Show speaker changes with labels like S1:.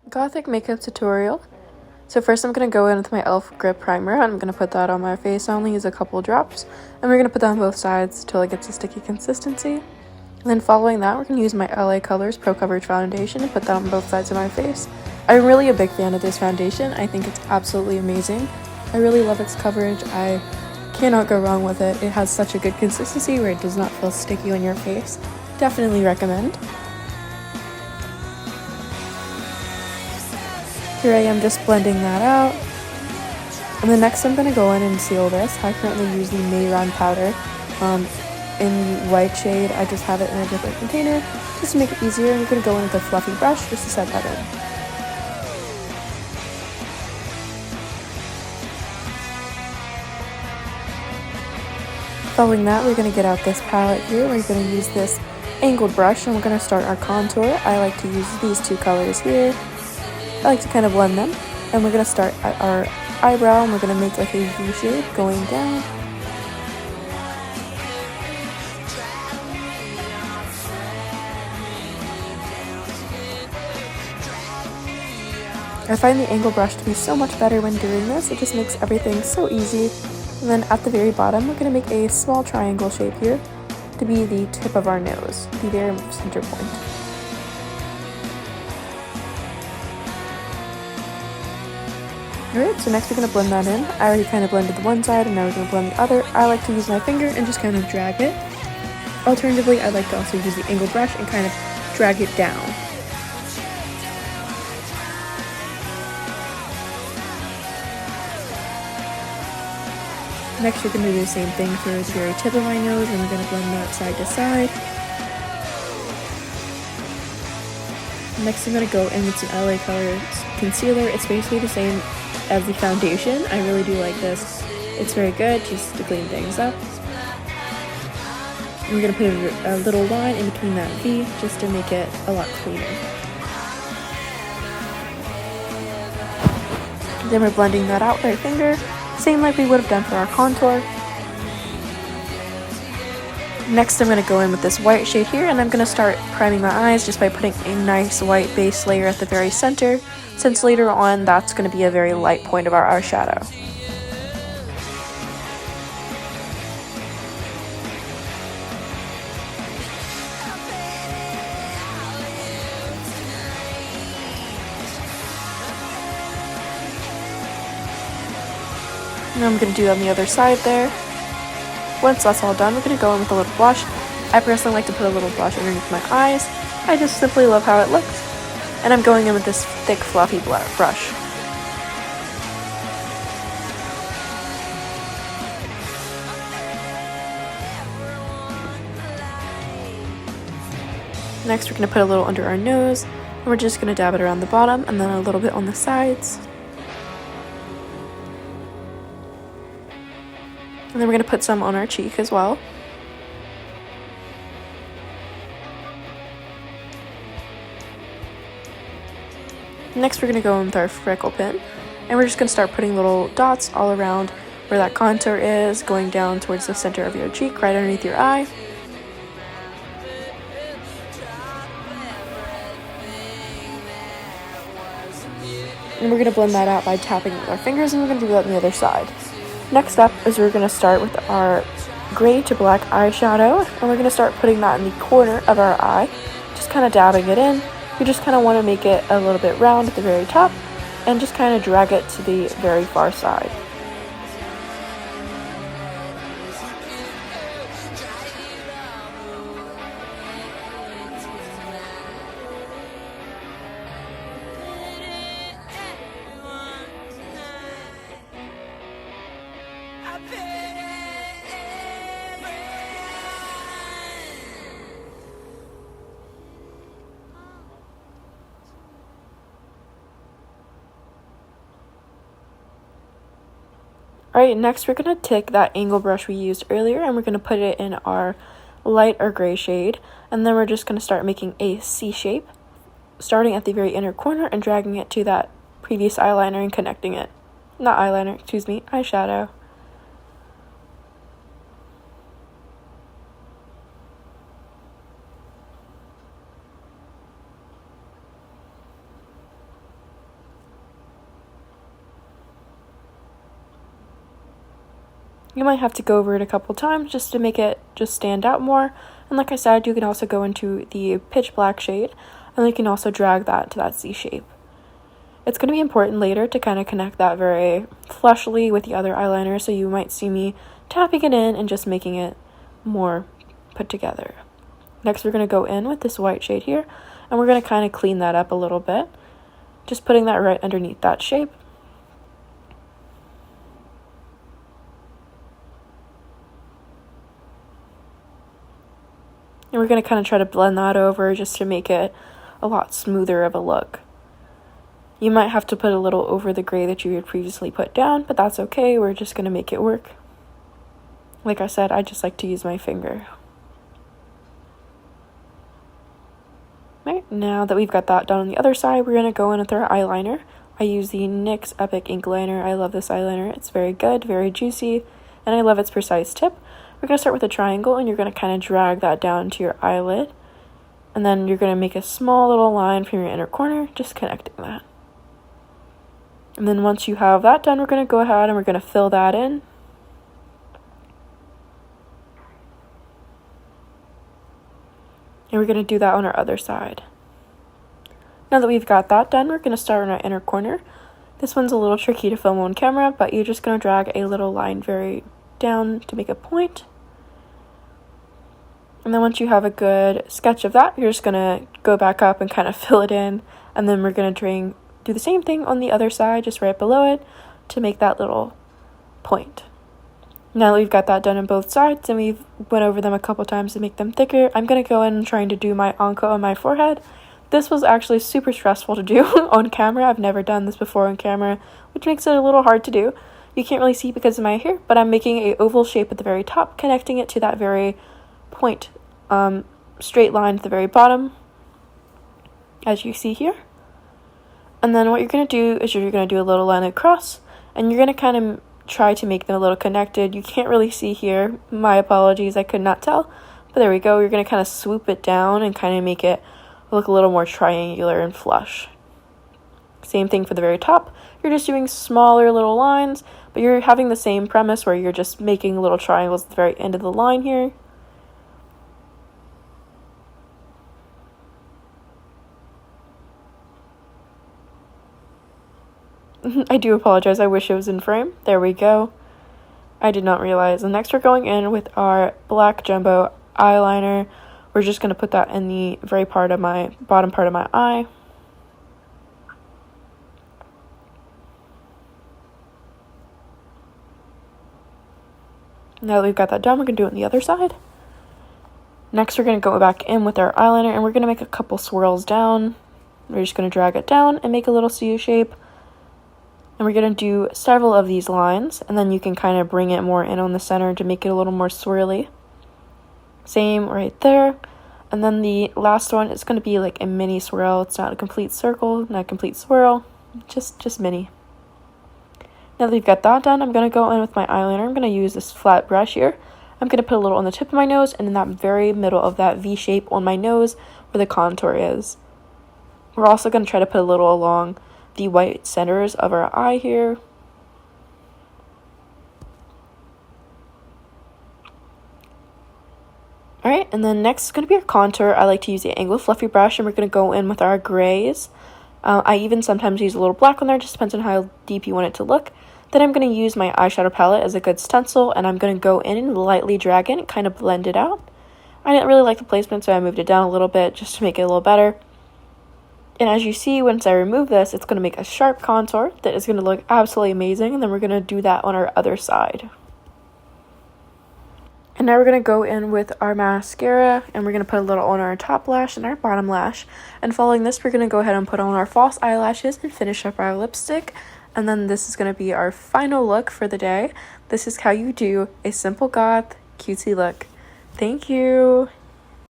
S1: Gothic makeup tutorial. So first I'm going to go in with my e.l.f. Grip Primer. I'm going to put that on my face. I only use a couple drops. And we're going to put that on both sides until it gets a sticky consistency. And then following that, we're going to use my LA Colors Pro Coverage Foundation and put that on both sides of my face. I'm really a big fan of this foundation. I think it's absolutely amazing. I really love its coverage. I cannot go wrong with it. It has such a good consistency where it does not feel sticky on your face. Definitely recommend. Here I am just blending that out. And then next I'm going to go in and seal this. I currently use the Mayron powder in the white shade. I just have it in a different container just to make it easier. I'm going to go in with a fluffy brush just to set that in. Following that, we're going to get out this palette here. We're going to use this angled brush and we're going to start our contour. I like to use these two colors here. I like to kind of blend them. And we're going to start at our eyebrow and we're going to make like a V shape going down. I find the angle brush to be so much better when doing this. It just makes everything so easy. And then at the very bottom, we're going to make a small triangle shape here to be the tip of our nose, the very center point. Alright, so next we're going to blend that in. I already kind of blended the one side and now we're going to blend the other. I like to use my finger and just kind of drag it. Alternatively, I like to also use the angle brush and kind of drag it down. Next we're going to do the same thing for the very tip of my nose and we're going to blend that side to side. Next I'm going to go in with some LA Colors concealer. It's basically the same as the foundation. I really do like this. It's very good just to clean things up. And we're going to put a little line in between that V just to make it a lot cleaner. Then we're blending that out with our finger, same like we would have done for our contour. Next I'm going to go in with this white shade here and I'm going to start priming my eyes just by putting a nice white base layer at the very center, since later on that's going to be a very light point of our eyeshadow. And I'm going to do it on the other side there. Once that's all done, we're going to go in with a little blush. I personally like to put a little blush underneath my eyes. I just simply love how it looks. And I'm going in with this thick, fluffy brush. Next, we're going to put a little under our nose. And we're just going to dab it around the bottom and then a little bit on the sides. And then we're going to put some on our cheek as well. Next we're going to go in with our freckle pen. And we're just going to start putting little dots all around where that contour is, going down towards the center of your cheek, right underneath your eye. And we're going to blend that out by tapping with our fingers, and we're going to do that on the other side. Next up is we're going to start with our gray to black eyeshadow, and we're going to start putting that in the corner of our eye, just kind of dabbing it in. You just kind of want to make it a little bit round at the very top, and just kind of drag it to the very far side. Alright, next we're going to take that angle brush we used earlier and we're going to put it in our light or gray shade. And then we're just going to start making a C shape, starting at the very inner corner and dragging it to that previous eyeliner and connecting it. Not eyeliner, excuse me, eyeshadow. You might have to go over it a couple times just to make it just stand out more. And like I said, you can also go into the pitch black shade, and you can also drag that to that C shape. It's going to be important later to kind of connect that very flushly with the other eyeliner, so you might see me tapping it in and just making it more put together. Next, we're going to go in with this white shade here, and we're going to kind of clean that up a little bit, just putting that right underneath that shape. And we're going to kind of try to blend that over just to make it a lot smoother of a look. You might have to put a little over the gray that you had previously put down, but that's okay. We're just going to make it work. Like I said, I just like to use my finger. Right, now that we've got that done on the other side, we're going to go in with our eyeliner. I use the NYX Epic Ink Liner. I love this eyeliner. It's very good, very juicy, and I love its precise tip. We're going to start with a triangle, and you're going to kind of drag that down to your eyelid. And then you're going to make a small little line from your inner corner, just connecting that. And then once you have that done, we're going to go ahead and we're going to fill that in. And we're going to do that on our other side. Now that we've got that done, we're going to start on our inner corner. This one's a little tricky to film on camera, but you're just going to drag a little line very down to make a point. And then once you have a good sketch of that, you're just going to go back up and kind of fill it in. And then we're going to do the same thing on the other side, just right below it, to make that little point. Now that we've got that done on both sides and we've went over them a couple times to make them thicker, I'm going to go in and trying to do my anka on my forehead. This was actually super stressful to do on camera. I've never done this before on camera, which makes it a little hard to do. You can't really see because of my hair, but I'm making an oval shape at the very top, connecting it to that very point, straight line at the very bottom, as you see here. And then what you're going to do is you're going to do a little line across, and you're going to kind of try to make them a little connected. You can't really see here. My apologies, I could not tell. But there we go. You're going to kind of swoop it down and kind of make it look a little more triangular and flush. Same thing for the very top. You're just doing smaller little lines, but you're having the same premise where you're just making little triangles at the very end of the line here. I do apologize. I wish it was in frame. There we go. I did not realize. And next we're going in with our black jumbo eyeliner. We're just going to put that in the very bottom part of my eye. Now that we've got that done, we're going to do it on the other side. Next, we're going to go back in with our eyeliner, and we're going to make a couple swirls down. We're just going to drag it down and make a little C shape. And we're going to do several of these lines, and then you can kind of bring it more in on the center to make it a little more swirly. Same right there. And then the last one is going to be like a mini swirl. It's not a complete circle, not a complete swirl, just mini. Now that we've got that done, I'm going to go in with my eyeliner. I'm going to use this flat brush here. I'm going to put a little on the tip of my nose and in that very middle of that V shape on my nose where the contour is. We're also going to try to put a little along the white centers of our eye here. Alright, and then next is going to be our contour. I like to use the angled fluffy brush, and we're going to go in with our grays. I even sometimes use a little black on there, just depends on how deep you want it to look. Then I'm going to use my eyeshadow palette as a good stencil, and I'm going to go in and lightly drag it and kind of blend it out. I didn't really like the placement, so I moved it down a little bit just to make it a little better. And as you see, once I remove this, it's going to make a sharp contour that is going to look absolutely amazing. And then we're going to do that on our other side. And now we're going to go in with our mascara, and we're going to put a little on our top lash and our bottom lash. And following this, we're going to go ahead and put on our false eyelashes and finish up our lipstick. And then this is going to be our final look for the day. This is how you do a simple goth cutesy look. Thank you.